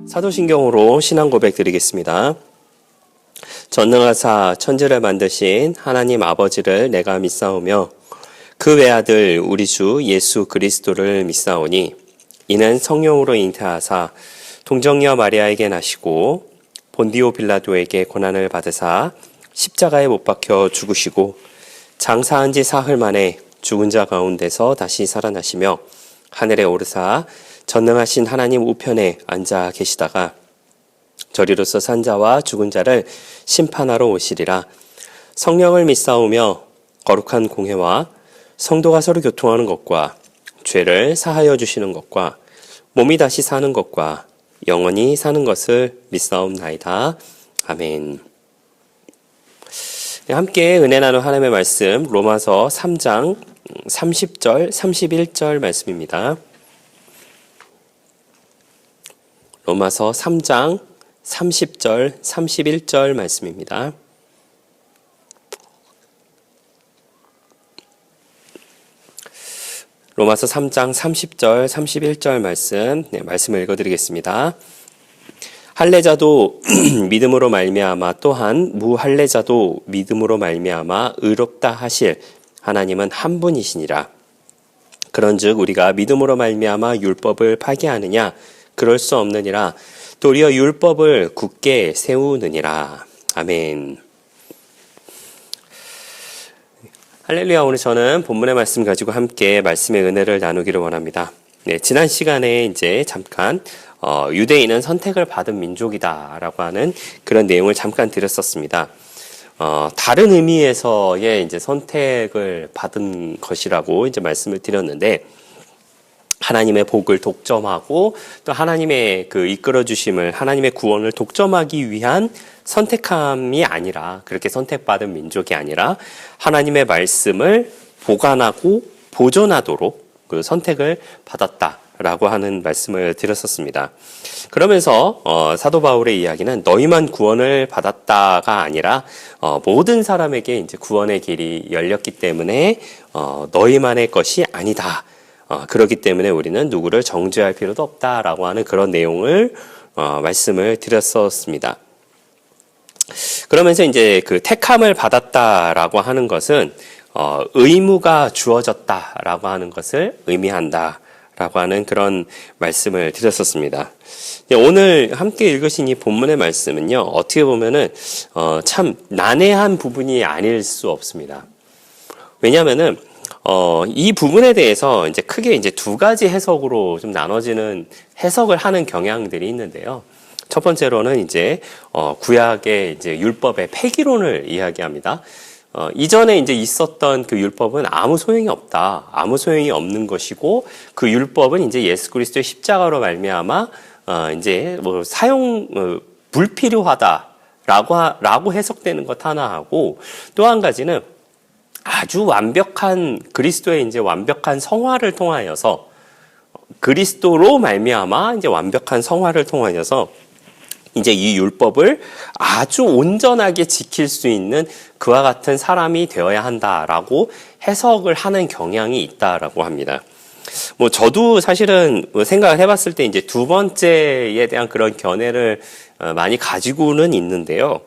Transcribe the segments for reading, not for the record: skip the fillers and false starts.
사도신경으로 신앙 고백 드리겠습니다. 전능하사 천지를 만드신 하나님 아버지를 내가 믿사오며 그 외아들 우리 주 예수 그리스도를 믿사오니 이는 성령으로 잉태하사 동정녀 마리아에게 나시고 본디오 빌라도에게 고난을 받으사 십자가에 못 박혀 죽으시고 장사한 지 사흘 만에 죽은 자 가운데서 다시 살아나시며 하늘에 오르사 전능하신 하나님 우편에 앉아 계시다가 저리로서 산 자와 죽은 자를 심판하러 오시리라. 성령을 믿사오며 거룩한 공회와 성도가 서로 교통하는 것과 죄를 사하여 주시는 것과 몸이 다시 사는 것과 영원히 사는 것을 믿사옵나이다. 아멘. 함께 은혜 나눈 하나님의 말씀 로마서 3장 30절 31절 말씀입니다. 로마서 3장 30절 31절 말씀입니다. 로마서 3장 30절 31절 말씀을 읽어드리겠습니다. 할례자도 믿음으로 말미암아 또한 무할례자도 믿음으로 말미암아 의롭다 하실 하나님은 한 분이시니라. 그런즉 우리가 믿음으로 말미암아 율법을 파기하느냐? 그럴 수 없느니라. 도리어 율법을 굳게 세우느니라. 아멘. 할렐루야. 오늘 저는 본문의 말씀 가지고 함께 말씀의 은혜를 나누기를 원합니다. 네, 지난 시간에 이제 잠깐 유대인은 선택을 받은 민족이다라고 하는 그런 내용을 잠깐 드렸었습니다. 다른 의미에서의 이제 선택을 받은 것이라고 이제 말씀을 드렸는데, 하나님의 복을 독점하고 또 하나님의 그 이끌어 주심을, 하나님의 구원을 독점하기 위한 선택함이 아니라, 그렇게 선택받은 민족이 아니라 하나님의 말씀을 보관하고 보존하도록 그 선택을 받았다라고 하는 말씀을 드렸었습니다. 그러면서 사도 바울의 이야기는 너희만 구원을 받았다가 아니라 모든 사람에게 이제 구원의 길이 열렸기 때문에 너희만의 것이 아니다. 그렇기 때문에 우리는 누구를 정죄할 필요도 없다라고 하는 그런 내용을 말씀을 드렸었습니다. 그러면서 이제 그 택함을 받았다라고 하는 것은 의무가 주어졌다라고 하는 것을 의미한다라고 하는 그런 말씀을 드렸었습니다. 오늘 함께 읽으신 이 본문의 말씀은요, 어떻게 보면은 참 난해한 부분이 아닐 수 없습니다. 왜냐하면은 이 부분에 대해서 이제 크게 이제 두 가지 해석으로 좀 나눠지는 해석을 하는 경향들이 있는데요. 첫 번째로는 이제 구약의 이제 율법의 폐기론을 이야기합니다. 이전에 이제 있었던 그 율법은 아무 소용이 없다, 아무 소용이 없는 것이고, 그 율법은 이제 예수 그리스도의 십자가로 말미암아 이제 뭐 불필요하다라고 해석되는 것 하나 하고, 또 한 가지는 아주 완벽한 그리스도의 이제 완벽한 성화를 통하여서, 그리스도로 말미암아 이제 완벽한 성화를 통하여서 이제 이 율법을 아주 온전하게 지킬 수 있는 그와 같은 사람이 되어야 한다라고 해석을 하는 경향이 있다라고 합니다. 뭐 저도 사실은 생각을 해봤을 때 이제 두 번째에 대한 그런 견해를 많이 가지고는 있는데요.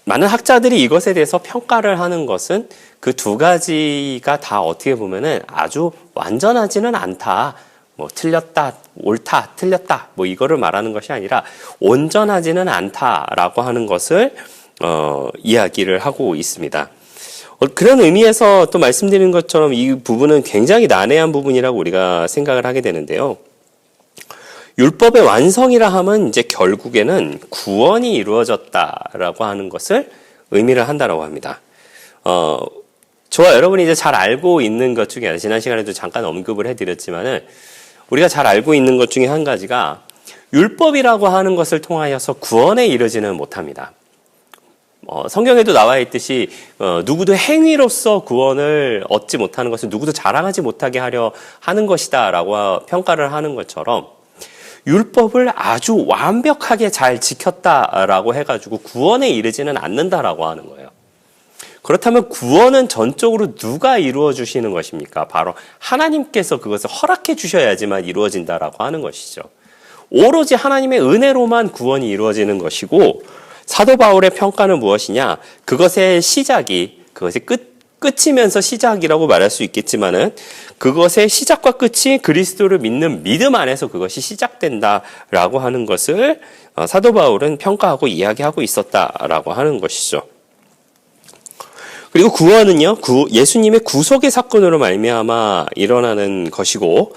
많은 학자들이 이것에 대해서 평가를 하는 것은 그 두 가지가 다 어떻게 보면은 아주 완전하지는 않다. 뭐 틀렸다, 옳다, 틀렸다, 뭐 이거를 말하는 것이 아니라 온전하지는 않다라고 하는 것을 이야기를 하고 있습니다. 그런 의미에서 또 말씀드린 것처럼 이 부분은 굉장히 난해한 부분이라고 우리가 생각을 하게 되는데요. 율법의 완성이라 하면 이제 결국에는 구원이 이루어졌다라고 하는 것을 의미를 한다라고 합니다. 저와 여러분이 이제 잘 알고 있는 것 중에, 지난 시간에도 잠깐 언급을 해드렸지만은, 우리가 잘 알고 있는 것 중에 한 가지가 율법이라고 하는 것을 통하여서 구원에 이르지는 못합니다. 성경에도 나와 있듯이 누구도 행위로서 구원을 얻지 못하는 것은 누구도 자랑하지 못하게 하려 하는 것이다 라고 평가를 하는 것처럼, 율법을 아주 완벽하게 잘 지켰다라고 해가지고 구원에 이르지는 않는다라고 하는 거예요. 그렇다면 구원은 전적으로 누가 이루어 주시는 것입니까? 바로 하나님께서 그것을 허락해 주셔야지만 이루어진다라고 하는 것이죠. 오로지 하나님의 은혜로만 구원이 이루어지는 것이고, 사도 바울의 평가는 무엇이냐? 그것의 시작이, 그것의 끝이면서 시작이라고 말할 수 있겠지만은, 그것의 시작과 끝이 그리스도를 믿는 믿음 안에서 그것이 시작된다라고 하는 것을 사도 바울은 평가하고 이야기하고 있었다라고 하는 것이죠. 그리고 구원은요, 예수님의 구속의 사건으로 말미암아 일어나는 것이고,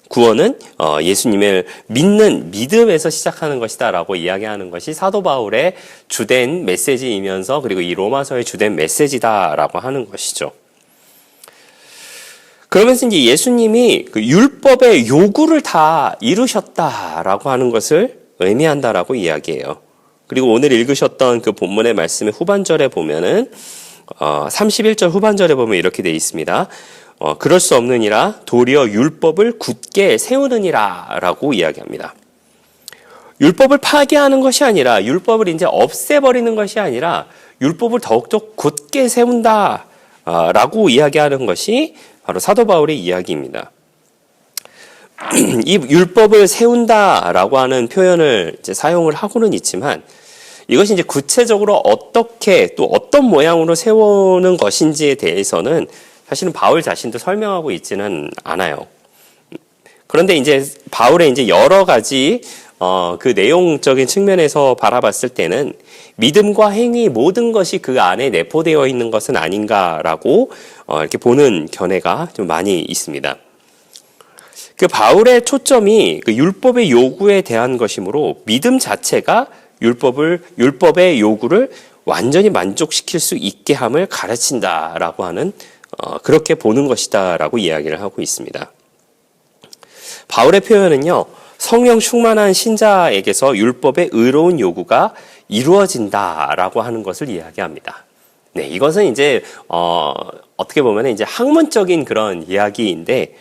구원은 예수님을 믿는 믿음에서 시작하는 것이다라고 이야기하는 것이 사도 바울의 주된 메시지이면서, 그리고 이 로마서의 주된 메시지다라고 하는 것이죠. 그러면서 이제 예수님이 그 율법의 요구를 다 이루셨다라고 하는 것을 의미한다라고 이야기해요. 그리고 오늘 읽으셨던 그 본문의 말씀의 후반절에 보면은 31절 후반절에 보면 이렇게 되어 있습니다. 그럴 수 없느니라 도리어 율법을 굳게 세우느니라 라고 이야기합니다. 율법을 파괴하는 것이 아니라, 율법을 이제 없애버리는 것이 아니라 율법을 더욱더 굳게 세운다 라고 이야기하는 것이 바로 사도 바울의 이야기입니다. 이 율법을 세운다라고 하는 표현을 이제 사용을 하고는 있지만, 이것이 이제 구체적으로 어떻게 또 어떤 모양으로 세우는 것인지에 대해서는 사실은 바울 자신도 설명하고 있지는 않아요. 그런데 이제 바울의 이제 여러 가지 그 내용적인 측면에서 바라봤을 때는 믿음과 행위 모든 것이 그 안에 내포되어 있는 것은 아닌가라고 이렇게 보는 견해가 좀 많이 있습니다. 그 바울의 초점이 그 율법의 요구에 대한 것이므로 믿음 자체가 율법의 요구를 완전히 만족시킬 수 있게 함을 가르친다라고 하는 그렇게 보는 것이다라고 이야기를 하고 있습니다. 바울의 표현은요, 성령 충만한 신자에게서 율법의 의로운 요구가 이루어진다라고 하는 것을 이야기합니다. 네, 이것은 이제 어떻게 보면 이제 학문적인 그런 이야기인데,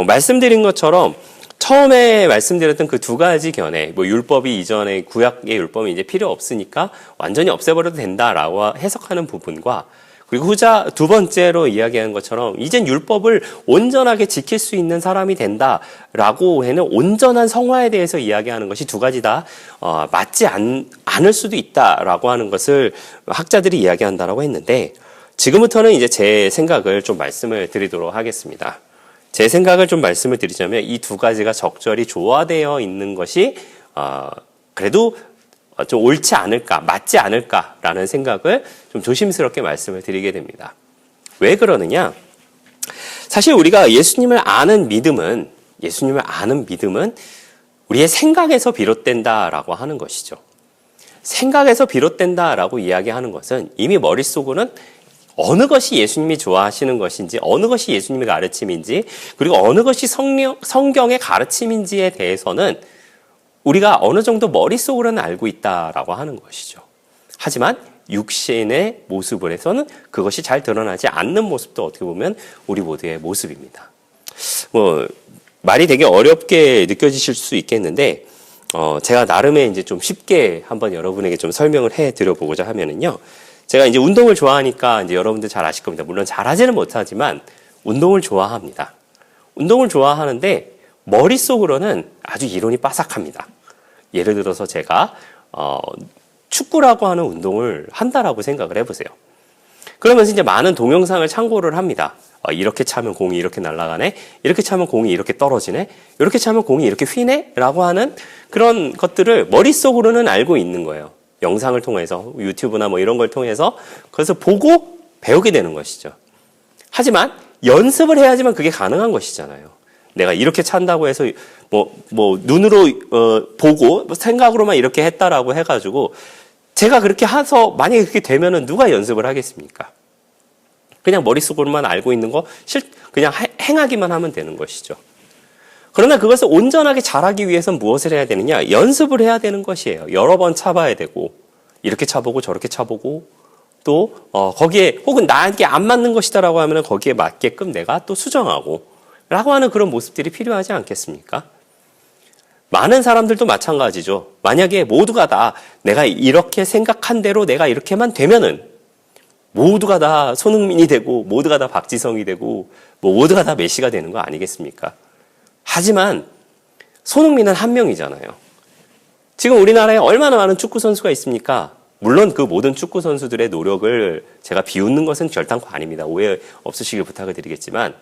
말씀드린 것처럼 처음에 말씀드렸던 그 두 가지 견해, 뭐 율법이 이전에 구약의 율법이 이제 필요 없으니까 완전히 없애버려도 된다라고 해석하는 부분과, 그리고 두 번째로 이야기하는 것처럼 이젠 율법을 온전하게 지킬 수 있는 사람이 된다라고 해는 온전한 성화에 대해서 이야기하는 것이 두 가지 다 맞지 않을 수도 있다라고 하는 것을 학자들이 이야기한다라고 했는데, 지금부터는 이제 제 생각을 좀 말씀을 드리도록 하겠습니다. 제 생각을 좀 말씀을 드리자면, 이 두 가지가 적절히 조화되어 있는 것이 그래도 좀 옳지 않을까, 맞지 않을까라는 생각을 좀 조심스럽게 말씀을 드리게 됩니다. 왜 그러느냐? 사실 우리가 예수님을 아는 믿음은 우리의 생각에서 비롯된다라고 하는 것이죠. 생각에서 비롯된다라고 이야기하는 것은 이미 머릿속으로는 어느 것이 예수님이 좋아하시는 것인지, 어느 것이 예수님의 가르침인지, 그리고 어느 것이 성경의 가르침인지에 대해서는 우리가 어느 정도 머릿속으로는 알고 있다라고 하는 것이죠. 하지만 육신의 모습에서는 그것이 잘 드러나지 않는 모습도 어떻게 보면 우리 모두의 모습입니다. 말이 되게 어렵게 느껴지실 수 있겠는데, 제가 나름의 이제 좀 쉽게 한번 여러분에게 좀 설명을 해 드려보고자 하면은요, 제가 이제 운동을 좋아하니까 이제 여러분들 잘 아실 겁니다. 물론 잘하지는 못하지만 운동을 좋아합니다. 운동을 좋아하는데 머릿속으로는 아주 이론이 빠삭합니다. 예를 들어서 제가 축구라고 하는 운동을 한다라고 생각을 해보세요. 그러면서 이제 많은 동영상을 참고를 합니다. 이렇게 차면 공이 이렇게 날아가네, 이렇게 차면 공이 이렇게 떨어지네, 이렇게 차면 공이 이렇게 휘네 라고 하는 그런 것들을 머릿속으로는 알고 있는 거예요. 영상을 통해서, 유튜브나 뭐 이런 걸 통해서, 그래서 보고 배우게 되는 것이죠. 하지만 연습을 해야지만 그게 가능한 것이잖아요. 내가 이렇게 찬다고 해서 눈으로 보고 생각으로만 이렇게 했다라고 해가지고 제가 그렇게 해서 만약에 그렇게 되면은 누가 연습을 하겠습니까? 그냥 머릿속으로만 알고 있는 거 그냥 행하기만 하면 되는 것이죠. 그러나 그것을 온전하게 잘하기 위해서는 무엇을 해야 되느냐? 연습을 해야 되는 것이에요. 여러 번 차봐야 되고, 이렇게 차보고 저렇게 차보고, 또 거기에 혹은 나에게 안 맞는 것이다라고 하면 거기에 맞게끔 내가 또 수정하고 라고 하는 그런 모습들이 필요하지 않겠습니까? 많은 사람들도 마찬가지죠. 만약에 모두가 다 내가 이렇게 생각한 대로 내가 이렇게만 되면은 모두가 다 손흥민이 되고, 모두가 다 박지성이 되고, 모두가 다 메시가 되는 거 아니겠습니까? 하지만 손흥민은 한 명이잖아요. 지금 우리나라에 얼마나 많은 축구 선수가 있습니까? 물론 그 모든 축구 선수들의 노력을 제가 비웃는 것은 결단코 아닙니다. 오해 없으시길 부탁을 드리겠지만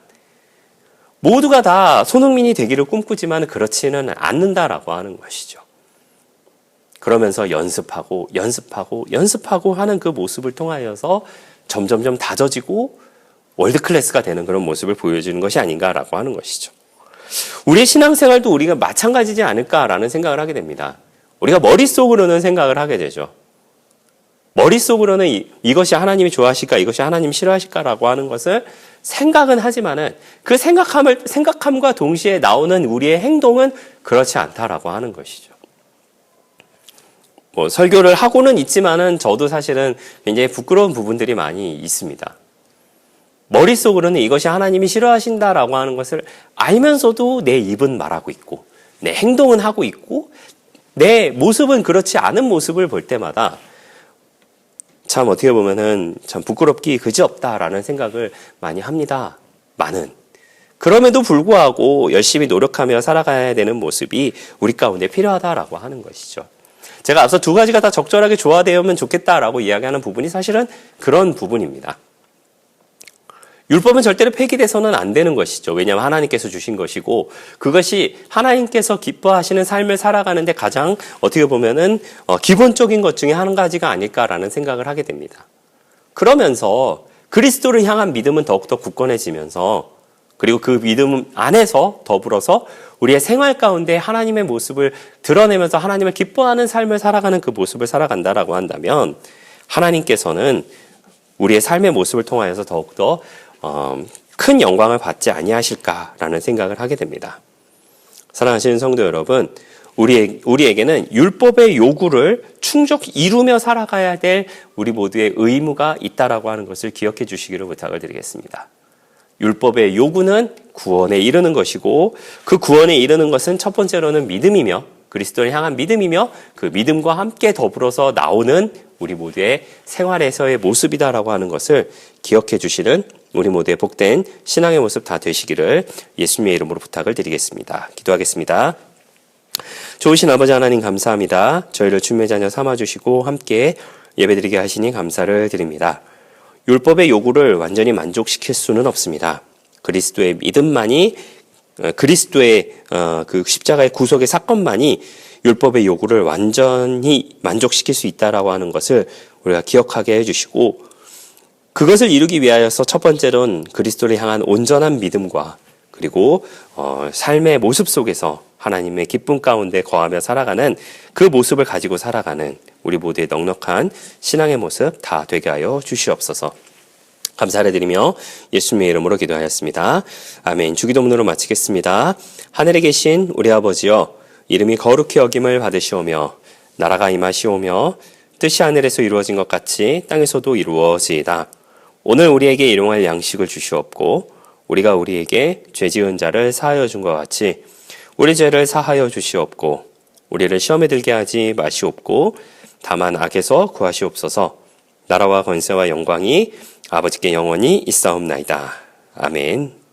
모두가 다 손흥민이 되기를 꿈꾸지만 그렇지는 않는다라고 하는 것이죠. 그러면서 연습하고 하는 그 모습을 통하여서 점점점 다져지고 월드클래스가 되는 그런 모습을 보여주는 것이 아닌가라고 하는 것이죠. 우리의 신앙생활도 우리가 마찬가지지 않을까라는 생각을 하게 됩니다. 우리가 머릿속으로는 생각을 하게 되죠. 머릿속으로는 이것이 하나님이 좋아하실까, 이것이 하나님이 싫어하실까라고 하는 것을 생각은 하지만은 그 생각함과 동시에 나오는 우리의 행동은 그렇지 않다라고 하는 것이죠. 설교를 하고는 있지만은 저도 사실은 굉장히 부끄러운 부분들이 많이 있습니다. 머릿속으로는 이것이 하나님이 싫어하신다라고 하는 것을 알면서도 내 입은 말하고 있고 내 행동은 하고 있고 내 모습은 그렇지 않은 모습을 볼 때마다 참 어떻게 보면은 참 부끄럽기 그지없다라는 생각을 많이 합니다. 그럼에도 불구하고 열심히 노력하며 살아가야 되는 모습이 우리 가운데 필요하다라고 하는 것이죠. 제가 앞서 두 가지가 다 적절하게 조화되면 좋겠다라고 이야기하는 부분이 사실은 그런 부분입니다. 율법은 절대로 폐기돼서는 안 되는 것이죠. 왜냐하면 하나님께서 주신 것이고 그것이 하나님께서 기뻐하시는 삶을 살아가는데 가장 어떻게 보면은 기본적인 것 중에 한 가지가 아닐까라는 생각을 하게 됩니다. 그러면서 그리스도를 향한 믿음은 더욱더 굳건해지면서 그리고 그 믿음 안에서 더불어서 우리의 생활 가운데 하나님의 모습을 드러내면서 하나님을 기뻐하는 삶을 살아가는 그 모습을 살아간다라고 한다면 하나님께서는 우리의 삶의 모습을 통하여서 더욱더 큰 영광을 받지 아니하실까라는 생각을 하게 됩니다. 사랑하시는 성도 여러분, 우리에게는 율법의 요구를 충족 이루며 살아가야 될 우리 모두의 의무가 있다라고 하는 것을 기억해 주시기를 부탁을 드리겠습니다. 율법의 요구는 구원에 이르는 것이고 그 구원에 이르는 것은 첫 번째로는 믿음이며 그리스도를 향한 믿음이며 그 믿음과 함께 더불어서 나오는 우리 모두의 생활에서의 모습이다라고 하는 것을 기억해 주시는 우리 모두의 복된 신앙의 모습 다 되시기를 예수님의 이름으로 부탁을 드리겠습니다. 기도하겠습니다. 좋으신 아버지 하나님 감사합니다. 저희를 주님의 자녀 삼아주시고 함께 예배드리게 하시니 감사를 드립니다. 율법의 요구를 완전히 만족시킬 수는 없습니다. 그리스도의 믿음만이 그리스도의 그 십자가의 구속의 사건만이 율법의 요구를 완전히 만족시킬 수 있다라고 하는 것을 우리가 기억하게 해주시고 그것을 이루기 위하여서 첫 번째로는 그리스도를 향한 온전한 믿음과 그리고 삶의 모습 속에서 하나님의 기쁨 가운데 거하며 살아가는 그 모습을 가지고 살아가는 우리 모두의 넉넉한 신앙의 모습 다 되게 하여 주시옵소서. 감사를 드리며 예수님의 이름으로 기도하였습니다. 아멘. 주기도문으로 마치겠습니다. 하늘에 계신 우리 아버지여 이름이 거룩히 여김을 받으시오며 나라가 임하시오며 뜻이 하늘에서 이루어진 것 같이 땅에서도 이루어지이다. 오늘 우리에게 일용할 양식을 주시옵고 우리가 우리에게 죄 지은 자를 사하여 준 것 같이 우리 죄를 사하여 주시옵고 우리를 시험에 들게 하지 마시옵고 다만 악에서 구하시옵소서. 나라와 권세와 영광이 아버지께 영원히 있사옵나이다. 아멘.